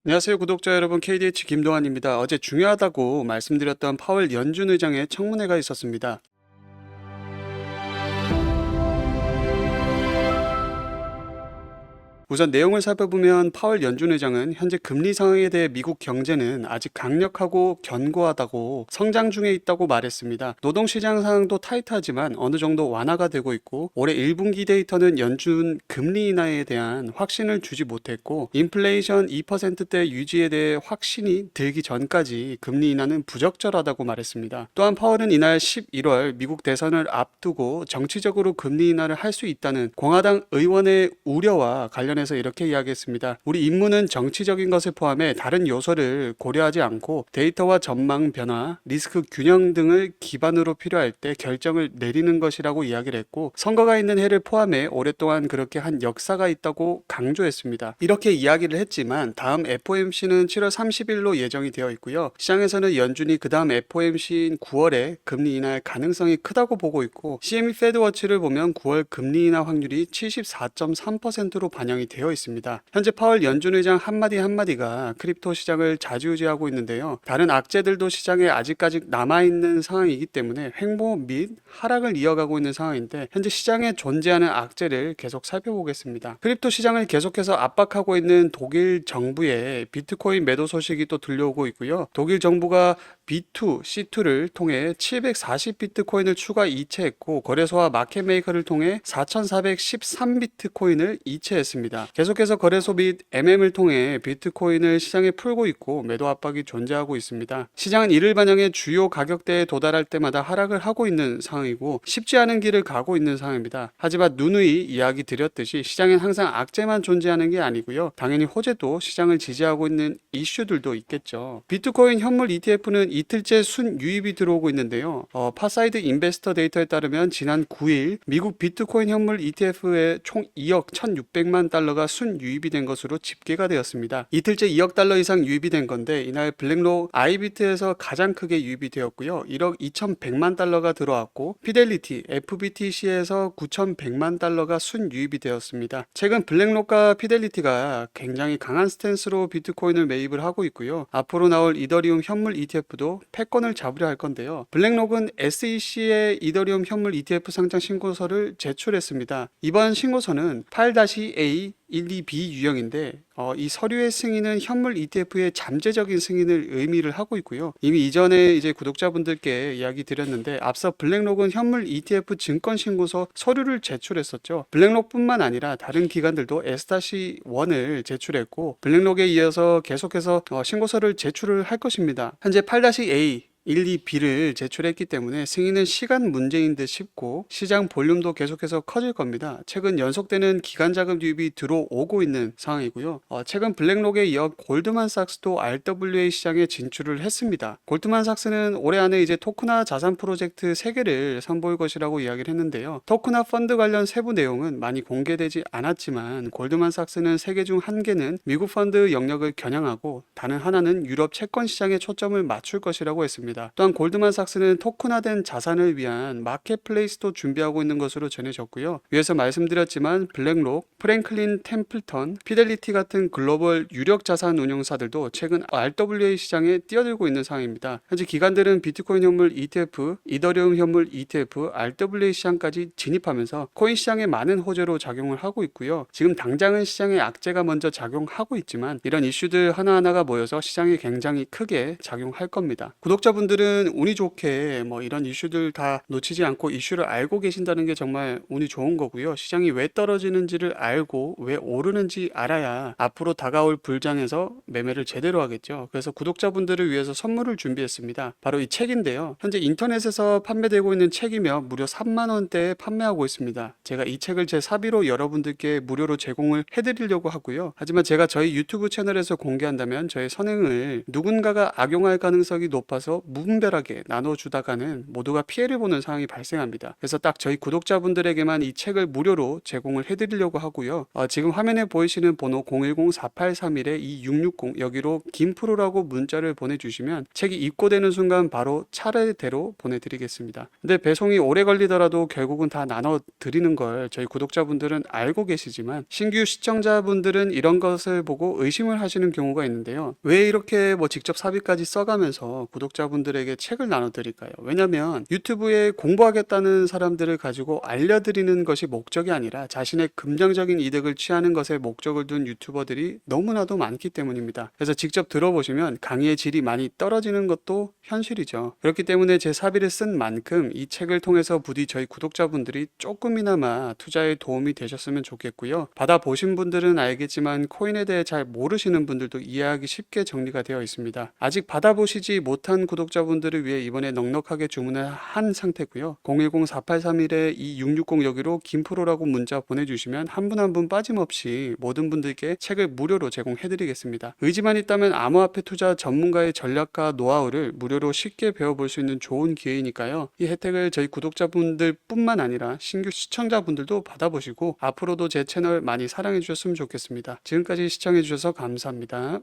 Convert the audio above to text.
안녕하세요, 구독자 여러분. KDH 김동환입니다. 어제 중요하다고 말씀드렸던 파월 연준 의장의 청문회가 있었습니다. 우선 내용을 살펴보면 파월 연준 의장은 현재 금리 상황에 대해 미국 경제는 아직 강력하고 견고하다고 성장 중에 있다고 말했습니다. 노동시장 상황도 타이트하지만 어느 정도 완화가 되고 있고, 올해 1분기 데이터는 연준 금리 인하에 대한 확신을 주지 못했고, 인플레이션 2%대 유지에 대해 확신이 들기 전까지 금리 인하는 부적절하다고 말했습니다. 또한 파월은 이날 11월 미국 대선을 앞두고 정치적으로 금리 인하를 할 수 있다는 공화당 의원의 우려와 관련해서 이렇게 이야기했습니다. 우리 임무는 정치적인 것을 포함해 다른 요소를 고려하지 않고 데이터와 전망 변화, 리스크 균형 등을 기반으로 필요할 때 결정을 내리는 것이라고 이야기를 했고, 선거가 있는 해를 포함해 오랫동안 그렇게 한 역사가 있다고 강조했습니다. 이렇게 이야기를 했지만 다음 FOMC는 7월 30일로 예정이 되어 있고요. 시장에서는 연준이 그 다음 FOMC인 9월에 금리 인하의 가능성이 크다고 보고 있고, CME 패드워치를 보면 9월 금리 인하 확률이 74.3%로 반영이 되어 있습니다. 현재 파월 연준 의장 한마디 한마디가 크립토 시장을 좌지우지하고 있는데요. 다른 악재들도 시장에 아직까지 남아있는 상황이기 때문에 횡보 및 하락을 이어가고 있는 상황인데, 현재 시장에 존재하는 악재를 계속 살펴보겠습니다. 크립토 시장을 계속해서 압박하고 있는 독일 정부의 비트코인 매도 소식이 또 들려오고 있고요. 독일 정부가 B2, C2를 통해 740 비트코인을 추가 이체했고, 거래소와 마켓메이커를 통해 4413 비트코인을 이체했습니다. 계속해서 거래소 및 MM을 통해 비트코인을 시장에 풀고 있고, 매도 압박이 존재하고 있습니다. 시장은 이를 반영해 주요 가격대에 도달할 때마다 하락을 하고 있는 상황이고, 쉽지 않은 길을 가고 있는 상황입니다. 하지만 누누이 이야기 드렸듯이 시장엔 항상 악재만 존재하는 게 아니고요. 당연히 호재도 시장을 지지하고 있는 이슈들도 있겠죠. 비트코인 현물 ETF는 이틀째 순유입이 들어오고 있는데요. 파사이드 인베스터 데이터에 따르면 지난 9일 미국 비트코인 현물 ETF에 총 2억 1,600만 달러가 순유입이 된 것으로 집계가 되었습니다. 이틀째 2억 달러 이상 유입이 된 건데, 이날 블랙록 아이비트에서 가장 크게 유입이 되었고요. 1억 2,100만 달러가 들어왔고, 피델리티 FBTC에서 9,100만 달러가 순유입이 되었습니다. 최근 블랙록과 피델리티가 굉장히 강한 스탠스로 비트코인을 매입을 하고 있고요. 앞으로 나올 이더리움 현물 ETF도 패권을 잡으려 할 건데요. 블랙록은 SEC의 이더리움 현물 ETF 상장 신고서를 제출했습니다. 이번 신고서는 8-A 12B 유형인데, 이 서류의 승인은 현물 ETF의 잠재적인 승인을 의미를 하고 있고요. 이미 이전에 이제 구독자분들께 이야기 드렸는데, 앞서 블랙록은 현물 ETF 증권 신고서 서류를 제출했었죠. 블랙록뿐만 아니라 다른 기관들도 S-1을 제출했고, 블랙록에 이어서 계속해서 신고서를 제출을 할 것입니다. 현재 8-A 1, 2B를 제출했기 때문에 승인은 시간 문제인 듯 싶고, 시장 볼륨도 계속해서 커질 겁니다. 최근 연속되는 기관 자금 유입이 들어오고 있는 상황이고요. 최근 블랙록에 이어 골드만삭스도 RWA 시장에 진출을 했습니다. 골드만삭스는 올해 안에 이제 토크나 자산 프로젝트 3개를 선보일 것이라고 이야기를 했는데요. 토크나 펀드 관련 세부 내용은 많이 공개되지 않았지만, 골드만삭스는 3개 중 1개는 미국 펀드 영역을 겨냥하고, 다른 하나는 유럽 채권 시장에 초점을 맞출 것이라고 했습니다. 또한 골드만삭스는 토큰화된 자산을 위한 마켓플레이스도 준비하고 있는 것으로 전해졌고요. 위에서 말씀드렸지만 블랙록, 프랭클린 템플턴, 피델리티 같은 글로벌 유력 자산 운용사들도 최근 RWA 시장에 뛰어들고 있는 상황입니다. 현재 기관들은 비트코인 현물 ETF, 이더리움 현물 ETF, RWA 시장까지 진입하면서 코인 시장에 많은 호재로 작용을 하고 있고요. 지금 당장은 시장에 악재가 먼저 작용하고 있지만, 이런 이슈들 하나하나가 모여서 시장에 굉장히 크게 작용할 겁니다. 구독자분들은 운이 좋게 이런 이슈들 다 놓치지 않고 이슈를 알고 계신다는 게 정말 운이 좋은 거고요. 시장이 왜 떨어지는지를 알고 왜 오르는지 알아야 앞으로 다가올 불장에서 매매를 제대로 하겠죠. 그래서 구독자분들을 위해서 선물을 준비했습니다. 바로 이 책인데요. 현재 인터넷에서 판매되고 있는 책이며 무려 3만 원대에 판매하고 있습니다. 제가 이 책을 제 사비로 여러분들께 무료로 제공을 해드리려고 하고요. 하지만 제가 저희 유튜브 채널에서 공개한다면 저의 선행을 누군가가 악용할 가능성이 높아서 무분별하게 나눠주다가는 모두가 피해를 보는 상황이 발생합니다. 그래서 딱 저희 구독자분들에게만 이 책을 무료로 제공을 해드리려고 하고요. 지금 화면에 보이시는 번호 010-4831-2660 여기로 김프로라고 문자를 보내주시면 책이 입고되는 순간 바로 차례대로 보내드리겠습니다. 근데 배송이 오래 걸리더라도 결국은 다 나눠드리는 걸 저희 구독자분들은 알고 계시지만 신규 시청자분들은 이런 것을 보고 의심을 하시는 경우가 있는데요. 왜 이렇게 직접 사비까지 써가면서 구독자분들에게 책을 나눠드릴까요? 왜냐면 유튜브에 공부하겠다는 사람들을 가지고 알려드리는 것이 목적이 아니라 자신의 긍정적인 이득을 취하는 것에 목적을 둔 유튜버들이 너무나도 많기 때문입니다. 그래서 직접 들어보시면 강의의 질이 많이 떨어지는 것도 현실이죠. 그렇기 때문에 제 사비를 쓴 만큼 이 책을 통해서 부디 저희 구독자분들이 조금이나마 투자에 도움이 되셨으면 좋겠고요. 받아보신 분들은 알겠지만 코인에 대해 잘 모르시는 분들도 이해하기 쉽게 정리가 되어 있습니다. 아직 받아보시지 못한 구독자분들을 위해 이번에 넉넉하게 주문을 한 상태고요. 010-4831-2660 여기로 김프로라고 문자 보내주시면 한 분 한 분 빠짐없이 모든 분들께 책을 무료로 제공해드리겠습니다. 의지만 있다면 암호화폐 투자 전문가의 전략과 노하우를 무료로 쉽게 배워볼 수 있는 좋은 기회이니까요. 이 혜택을 저희 구독자분들 뿐만 아니라 신규 시청자분들도 받아보시고 앞으로도 제 채널 많이 사랑해 주셨으면 좋겠습니다. 지금까지 시청해 주셔서 감사합니다.